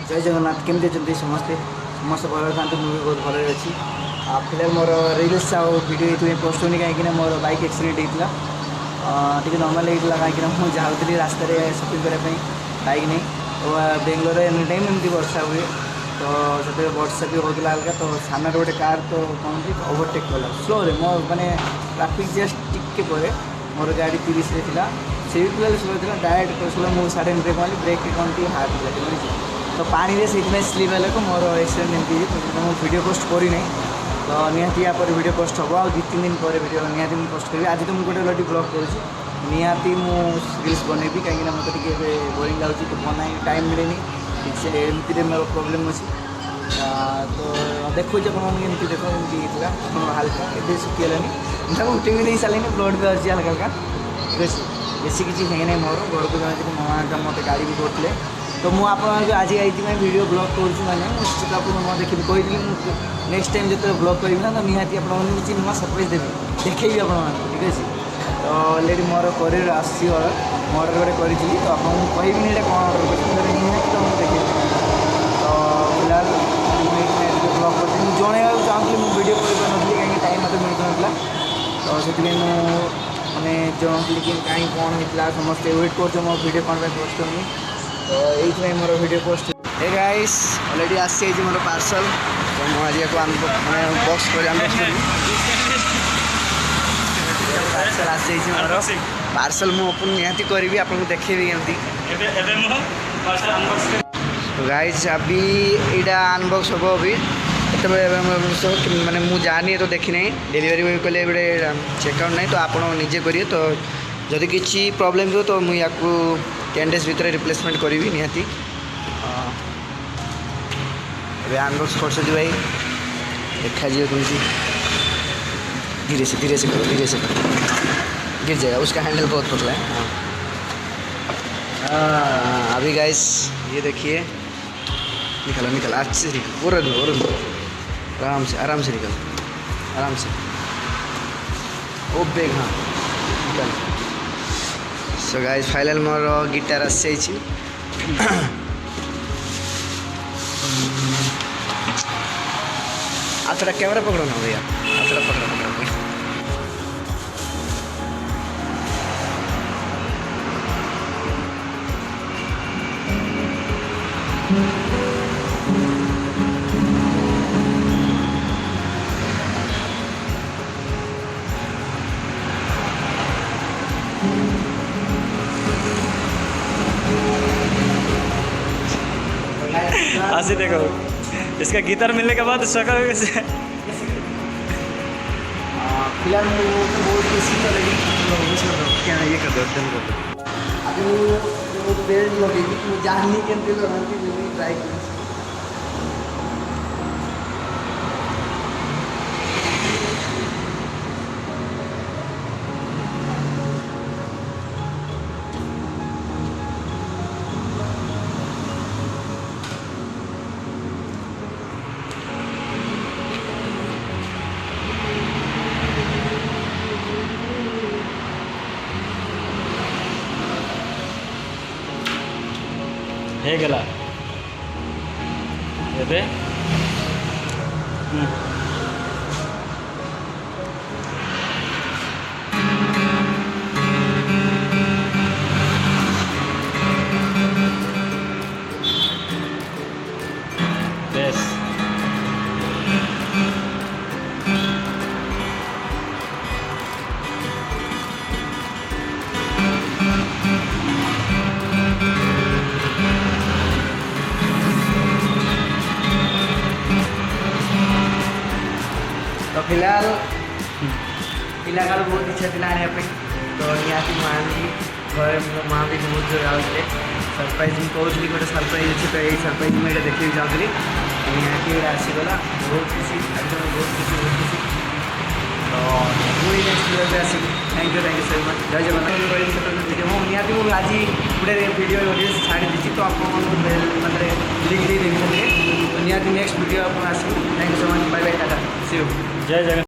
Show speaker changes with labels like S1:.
S1: जय जगन्नाथ केमती अच्छे समस्ते समस्त भल था मुझे बहुत भल अच्छी फिलहाल मोर रिल्स वीडियो ये पोस्ट होनी कहीं मोर बाइक एक्सीडेंट होता टी नर्माल होता कहीं मुझे जाऊँगी रास्त सपिंग करने बाइक नहीं तो बेंगलोर एनी टाइम एमती वर्षा हुए तो से वर्षा भी होता हल्का तो सामने गोटे कार तो कौन ओवरटेक कला स्लो मो मैंने ट्राफिक जस्ट टिके पर मोर गाड़ी 30 थी से भी पूरा स्लो थी डायरेक्ट कसला मुझे साढ़े ब्रेक मारे ब्रेक कौन टी हाथ लगे तो पानी से स्लीप है मोर एक्सीडेंट एमती मुझे वीडियो पोस्ट करना तो निहाती या वीडियो पोस्ट हम आ 2-3 दिन पर वीडियो निहाती मुझे पोस्ट करी आज तो मुझे गोटे अलरेडी ब्लॉग करुँची निहाती मुझे रिल्स बनैबी कहीं मतलब टे बोरिंग लगे तो बनाई टाइम मिले ठीक से एमती मोर प्रोब्लेम अच्छी तो देखो आपमती देख एमती हल्का ए सुखीगलानी उठे भी नहीं सारे ब्लड भी अच्छी हल्का हल्का ठीक अच्छे बेसी किसी है मोर घर को जाती माँ मत गाड़ी भी करते तो मुझे आज ये वीडियो ब्लॉग करुँच मैंने निश्चित आप देखिए कही नेक्स्ट टाइम जो ब्लॉग करी ना तो निहाती आपको नुआ सरप्राइज देवी देखी आप ठीक अच्छे तो अलरेडी मोर करियर आसी अर्डर मैं अर्डर गोटे करी तो आपको कहबी ये कौन अर्डर कर निहाती तो मुझे देखिए तो फिलहाल मुझे ब्लॉग कर जनइवाक चाहूँगी मुझे वीडियो कर कहीं टाइम मत मिलता तो से मैंने जनाऊँगी कि कहीं कौन होता समस्ते वेट कर वीडियो कौन पोस्ट करनी तो ये मोर वीडियो पोस्ट ए गाइस ऑलरेडी आसी मोर पार्सल तो मुझे मैंने बॉक्स कर पार्सल आसी मोर पार्सल मुझे निहाती करी आपको देखेबी गाइस अभी यहाँ अनबॉक्स हम अभी मैंने मुझे जानी तो देखी नहीं डेलीवरी बॉय कले चेकआउट नहीं तो आप निजे करिए तो जदि किसी प्रॉब्लम हो तो मुझे 10 days भितर रिप्लेसमेंट करी निहाती अनबॉक्स कर भाई देखा जी कौन धीरे से करो गिर जाएगा उसका हैंडल बहुत पतला है अभी गाइस ये देखिए निकल अच्छे से निकल और आराम से निकल आराम से ओ बेग हाँ निकल सो गाइस फाइनल मोर गिटार आसी आथरा कैमरा पकड़ो ना भैया आथरा पकड़ो
S2: आशी देखो इसका गिटार मिलने के बाद शक्ल कैसे
S1: फिलहाल बहुत खुशी ये कर दो अभी बेल्ट लगे जाननी के ट्राई कर
S2: ಹೇಗಲ್ಲ ಇದೆ बेस
S1: तो फिलहाल बहुत इच्छा थी आने तो निहाती मानी घर मो माँ भी बहुत जोर आते सरप्राइज मुझे गोटे सरप्राइज अच्छे तो यही सरप्राइज मुझे देखिए चाहूँगी निहाती आसीगला बहुत खुशी बहुत खुशी तो मुझे नेक्स्ट वीडियो आस थैंक यू सो मच जय जगन्नाथ वीडियो मुझे निहाती मुझे आज गोटे वीडियो छाड़ी दी तो आप मतलब लिंक दे देवी तो निहाती नेक्स्ट वीडियो आप आस thank you so much bye bye tata see you
S2: जय जगन्नाथ।